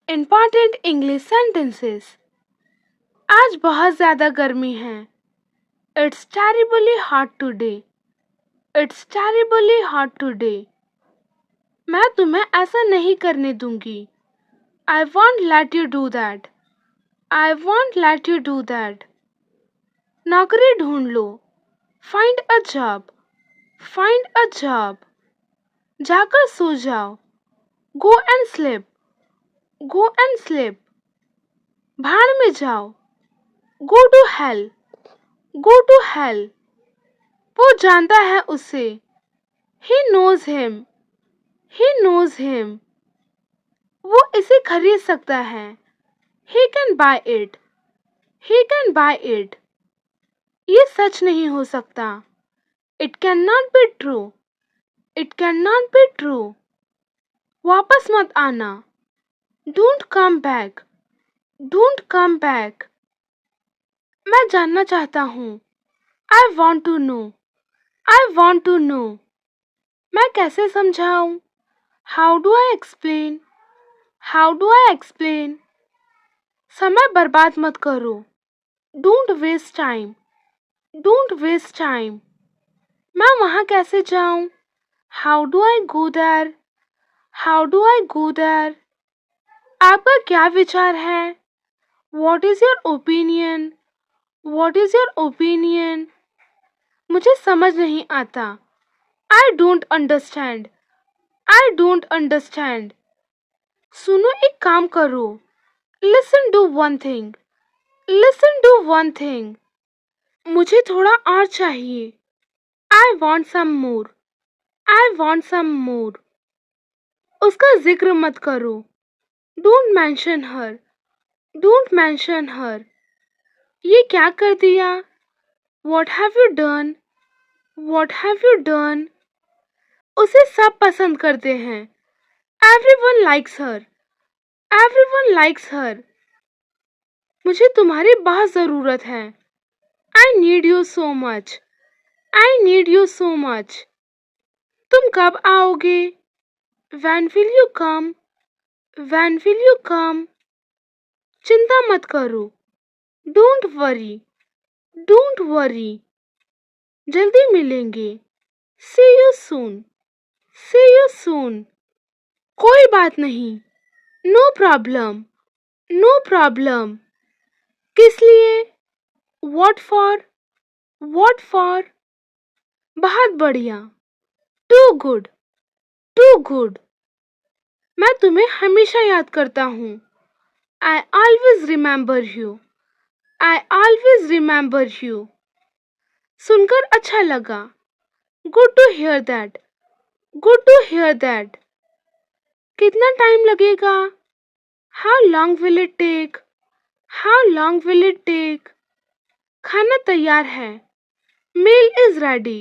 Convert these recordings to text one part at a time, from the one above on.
Important English sentences. आज बहुत ज़्यादा गर्मी है. It's terribly hot today. It's terribly hot today. मैं तुम्हें ऐसा नहीं करने दूंगी. I won't let you do that. I won't let you do that. नौकरी ढूंढ लो. Find a job. Find a job. जाकर सो जाओ. Go and sleep. Go and sleep. भाड़ में जाओ. Go to hell. Go to hell. वो जानता है उसे. He knows him. He knows him. वो इसे खरीद सकता है. He can buy it. He can buy it. ये सच नहीं हो सकता. It cannot be true. It cannot be true. वापस मत आना. Don't come back. Don't come back. मैं जानना चाहता हूँ. I want to know. I want to know. मैं कैसे समझाऊं? How do I explain? How do I explain? समय बर्बाद मत करो. Don't waste time. Don't waste time. मैं वहाँ कैसे जाऊं? How do I go there? How do I go there? आपका क्या विचार है? What is your opinion? What is your opinion? मुझे समझ नहीं आता. I don't understand. I don't understand. सुनो एक काम करो. Listen to one thing. Listen to one thing. मुझे थोड़ा और चाहिए. I want some more. I want some more. उसका जिक्र मत करो. Don't mention her. Don't mention her. ये क्या कर दिया? What have you done? What have you done? उसे सब पसंद करते हैं. Everyone likes her. Everyone likes her. मुझे तुम्हारी बहुत ज़रूरत है. I need you so much. I need you so much. तुम कब आओगे? When will you come? When will you come? चिंता मत करो. Don't worry. Don't worry. जल्दी मिलेंगे. See you soon. See you soon. कोई बात नहीं. No problem. No problem. किस लिए? What for? What for? बहुत बढ़िया. Too good. Too good. मैं तुम्हें हमेशा याद करता हूँ. I always remember you. I always remember you. सुनकर अच्छा लगा. Good to hear that. Good to hear that. कितना टाइम लगेगा? How long will it take? How long will it take? खाना तैयार है. Meal is ready.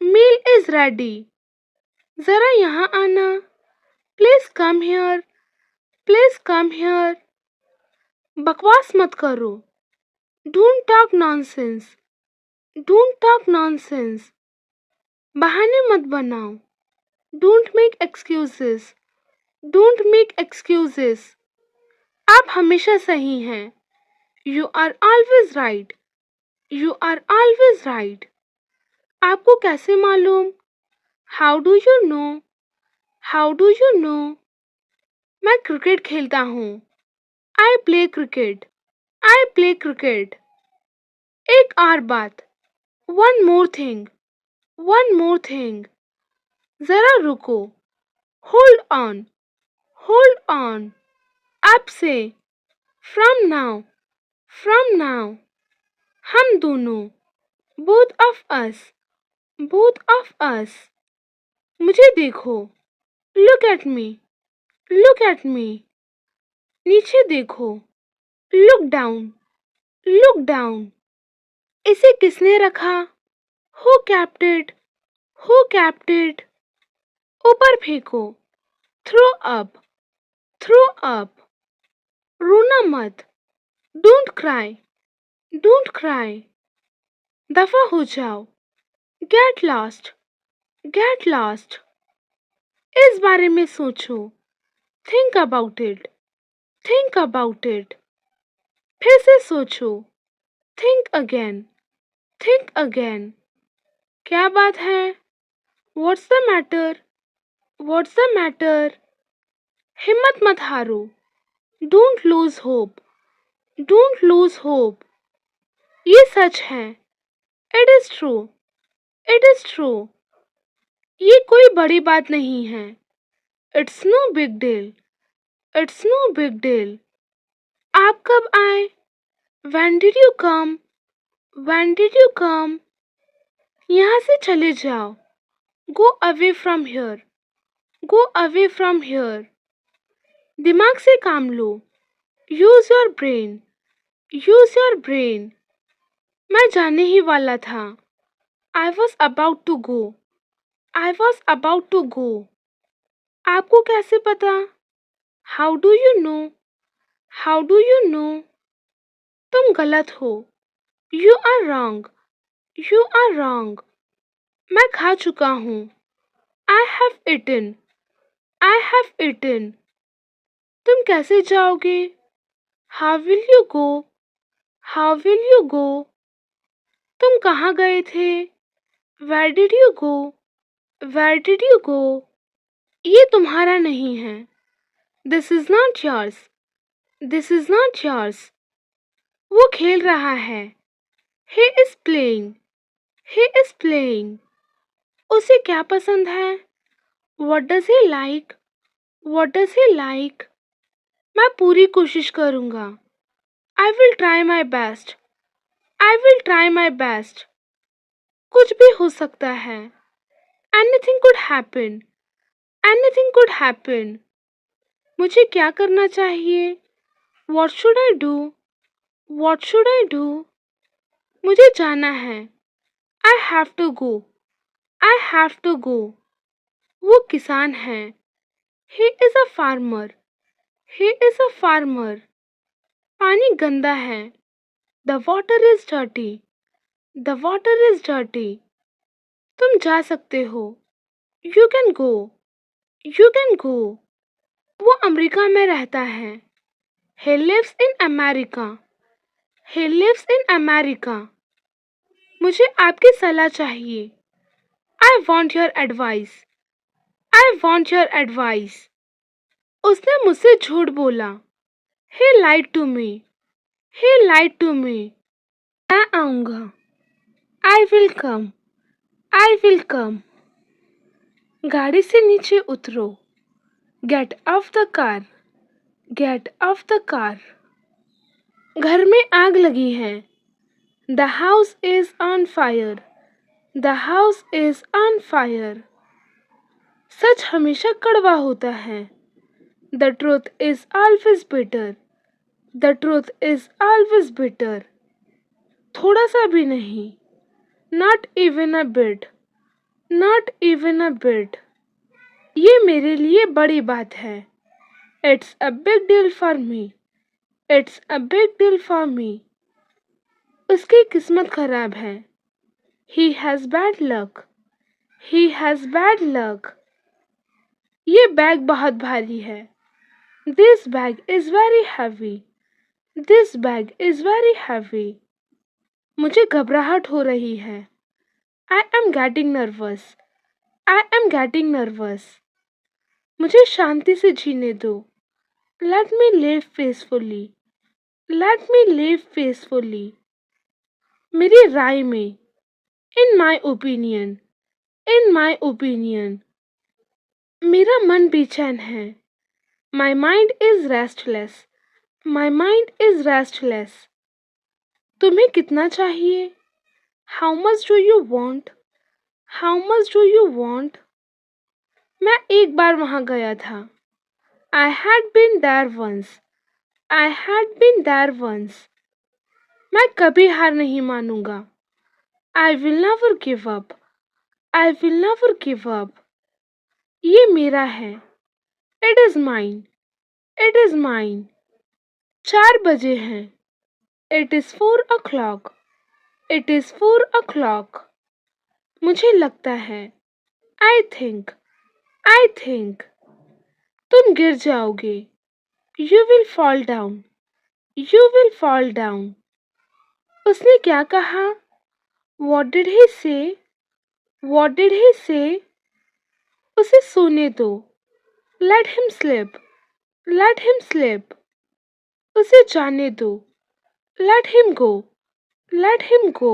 Meal is ready. ज़रा यहाँ आना. Please come here. Please come here. बकवास मत करो. Don't talk nonsense. Don't talk nonsense. बहाने मत बनाओ. Don't make excuses. Don't make excuses. आप हमेशा सही हैं. You are always right. You are always right. आपको कैसे मालूम? How do you know? How do you know? मैं क्रिकेट खेलता हूँ. I play cricket. I play cricket. एक और बात. One more thing. One more thing. ज़रा रुको. Hold on. Hold on. अब से. From now. From now. हम दोनों. Both of us. Both of us. मुझे देखो. Look at me. Look at me. नीचे देखो. Look down. Look down. इसे किसने रखा? Who kept it? Who kept it? ऊपर फेंको. Throw up. Throw up. रोना मत. Don't cry. Don't cry. दफा हो जाओ. Get lost. Get lost. इस बारे में सोचो. Think about it. Think about it. फिर से सोचो. Think again. Think again. क्या बात है? What's the matter? What's the matter? हिम्मत मत हारो. Don't lose hope. Don't lose hope. ये सच है. It is true. It is true. ये कोई बड़ी बात नहीं है. It's no big deal. It's no big deal. आप कब आए? When did you come? When did you come? यहाँ से चले जाओ. Go away from here. Go away from here. दिमाग से काम लो. Use your brain. Use your brain. मैं जाने ही वाला था. I was about to go. I was about to go. आपको कैसे पता? How do you know? How do you know? तुम गलत हो. You are wrong. You are wrong. मैं खा चुका हूँ. I have eaten. I have eaten. तुम कैसे जाओगे? How will you go? How will you go? तुम कहाँ गए थे? Where did you go? Where did you go? ये तुम्हारा नहीं है. This is not yours. This is not yours. वो खेल रहा है. He is playing. He is playing. उसे क्या पसंद है? What does he like? What does he like? मैं पूरी कोशिश करूँगा. I will try my best. I will try my best. कुछ भी हो सकता है. Anything could happen. Anything could happen. मुझे क्या करना चाहिए? What should I do? What should I do? मुझे जाना है. I have to go. I have to go. वो किसान है. He is a farmer. He is a farmer. पानी गंदा है. The water is dirty. The water is dirty. तुम जा सकते हो. You can go. You can go. वो अमेरिका में रहता है. He lives in America. He lives in America. मुझे आपकी सलाह चाहिए. I want your advice. I want your advice. उसने मुझसे झूठ बोला. He lied to me. He lied to me. मैं आऊँगा. I will come. I will come. गाड़ी से नीचे उतरो. Get off the car. Get off the car. घर में आग लगी है. The house is on fire. The house is on fire. सच हमेशा कड़वा होता है. The truth is always bitter. The truth is always bitter. थोड़ा सा भी नहीं. Not even a bit. Not even a bit. ये मेरे लिए बड़ी बात है. It's a big deal for me. It's a big deal for me. उसकी किस्मत खराब है. He has bad luck. He has bad luck. ये बैग बहुत भारी है. This bag is very heavy. This bag is very heavy. मुझे घबराहट हो रही है. I am getting nervous. I am getting nervous. मुझे शांति से जीने दो. Let me live peacefully. Let me live peacefully. मेरी राय में. In my opinion. In my opinion. मेरा मन बेचैन है. My mind is restless. My mind is restless. तुम्हें कितना चाहिए? How much do you want? How much do you want? मैं एक बार वहाँ गया था. I had been there once. I had been there once. मैं कभी हार नहीं मानूंगा. I will never give up. I will never give up. ये मेरा है. It is mine. It is mine. 4 बजे हैं. It is 4 o'clock. It is 4 o'clock. मुझे लगता है. I think. I think. तुम गिर जाओगे. You will fall down. You will fall down. उसने क्या कहा? What did he say? What did he say? उसे सोने दो. Let him sleep. Let him sleep. उसे जाने दो. Let him go. Let him go.